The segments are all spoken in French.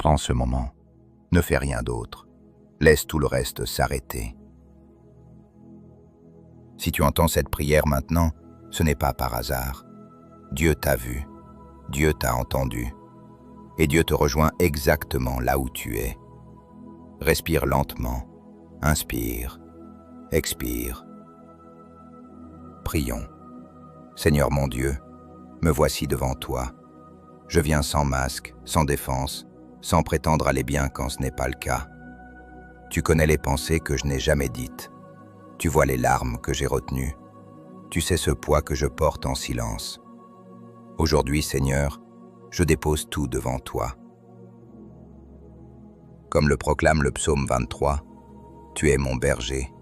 Prends ce moment. Ne fais rien d'autre. Laisse tout le reste s'arrêter. Si tu entends cette prière maintenant, ce n'est pas par hasard. Dieu t'a vu, Dieu t'a entendu, et Dieu te rejoint exactement là où tu es. Respire lentement, inspire, expire. Prions. Seigneur mon Dieu, me voici devant toi. Je viens sans masque, sans défense, sans prétendre aller bien quand ce n'est pas le cas. Tu connais les pensées que je n'ai jamais dites. Tu vois les larmes que j'ai retenues. Tu sais ce poids que je porte en silence. Aujourd'hui, Seigneur, je dépose tout devant toi. Comme le proclame le psaume 23, tu es mon berger.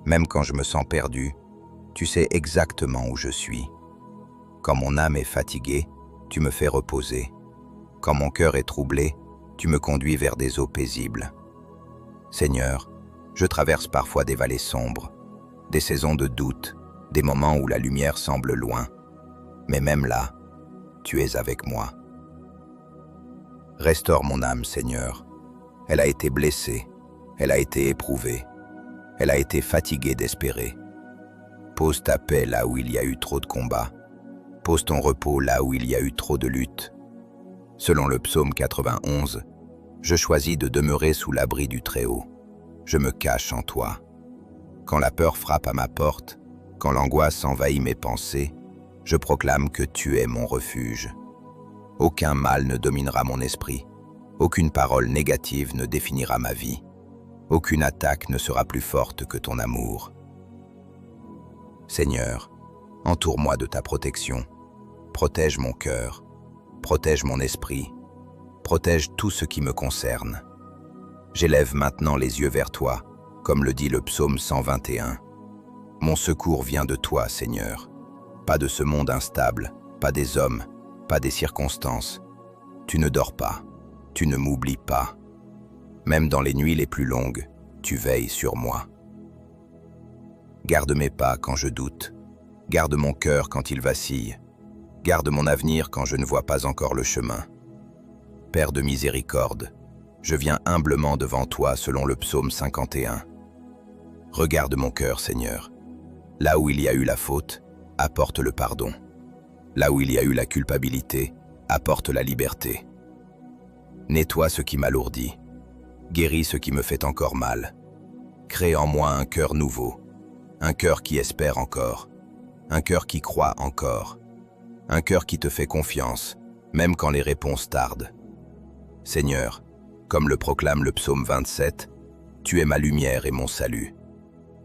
Même quand je me sens perdu, tu sais exactement où je suis. Quand mon âme est fatiguée, tu me fais reposer. Quand mon cœur est troublé, tu me conduis vers des eaux paisibles. Seigneur, je traverse parfois des vallées sombres, des saisons de doute, des moments où la lumière semble loin. Mais même là, tu es avec moi. Restaure mon âme, Seigneur. Elle a été blessée, elle a été éprouvée, elle a été fatiguée d'espérer. Pose ta paix là où il y a eu trop de combats. Pose ton repos là où il y a eu trop de luttes. Selon le psaume 91, je choisis de demeurer sous l'abri du Très-Haut. Je me cache en toi. Quand la peur frappe à ma porte, quand l'angoisse envahit mes pensées, je proclame que tu es mon refuge. Aucun mal ne dominera mon esprit. Aucune parole négative ne définira ma vie. Aucune attaque ne sera plus forte que ton amour. Seigneur, entoure-moi de ta protection. Protège mon cœur. Protège mon esprit. Protège tout ce qui me concerne. J'élève maintenant les yeux vers toi, comme le dit le psaume 121. Mon secours vient de toi, Seigneur. Pas de ce monde instable, pas des hommes, pas des circonstances. Tu ne dors pas, tu ne m'oublies pas. Même dans les nuits les plus longues, tu veilles sur moi. Garde mes pas quand je doute. Garde mon cœur quand il vacille. Garde mon avenir quand je ne vois pas encore le chemin. Père de miséricorde, je viens humblement devant toi selon le psaume 51. Regarde mon cœur, Seigneur. Là où il y a eu la faute, apporte le pardon. Là où il y a eu la culpabilité, apporte la liberté. Nettoie ce qui m'alourdit. Guéris ce qui me fait encore mal. Crée en moi un cœur nouveau. Un cœur qui espère encore. Un cœur qui croit encore. Un cœur qui te fait confiance, même quand les réponses tardent. Seigneur, comme le proclame le psaume 27, tu es ma lumière et mon salut.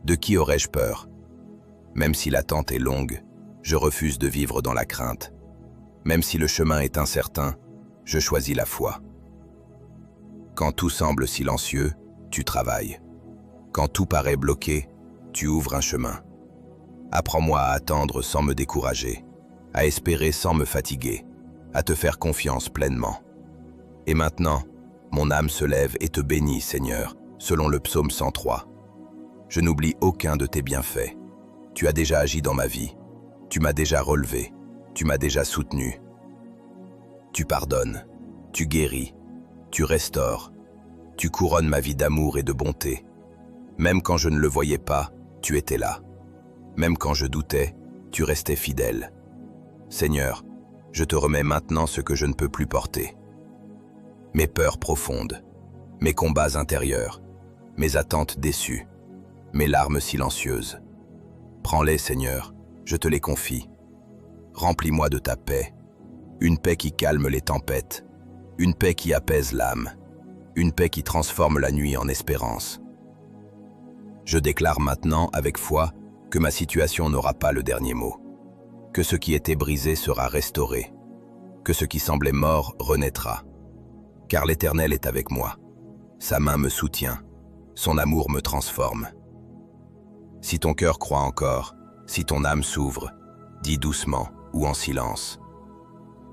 De qui aurais-je peur? Même si l'attente est longue, je refuse de vivre dans la crainte. Même si le chemin est incertain, je choisis la foi. Quand tout semble silencieux, tu travailles. Quand tout paraît bloqué, tu ouvres un chemin. Apprends-moi à attendre sans me décourager, à espérer sans me fatiguer, à te faire confiance pleinement. Et maintenant, mon âme se lève et te bénit, Seigneur, selon le psaume 103. Je n'oublie aucun de tes bienfaits. Tu as déjà agi dans ma vie. Tu m'as déjà relevé. Tu m'as déjà soutenu. Tu pardonnes. Tu guéris. Tu restaures. Tu couronnes ma vie d'amour et de bonté. Même quand je ne le voyais pas, tu étais là. Même quand je doutais, tu restais fidèle. Seigneur, je te remets maintenant ce que je ne peux plus porter. Mes peurs profondes, mes combats intérieurs, mes attentes déçues, mes larmes silencieuses. Prends-les, Seigneur, je te les confie. Remplis-moi de ta paix, une paix qui calme les tempêtes, une paix qui apaise l'âme, une paix qui transforme la nuit en espérance. Je déclare maintenant avec foi que ma situation n'aura pas le dernier mot, que ce qui était brisé sera restauré, que ce qui semblait mort renaîtra. Car l'Éternel est avec moi, sa main me soutient, son amour me transforme. Si ton cœur croit encore, si ton âme s'ouvre, dis doucement ou en silence.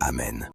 Amen.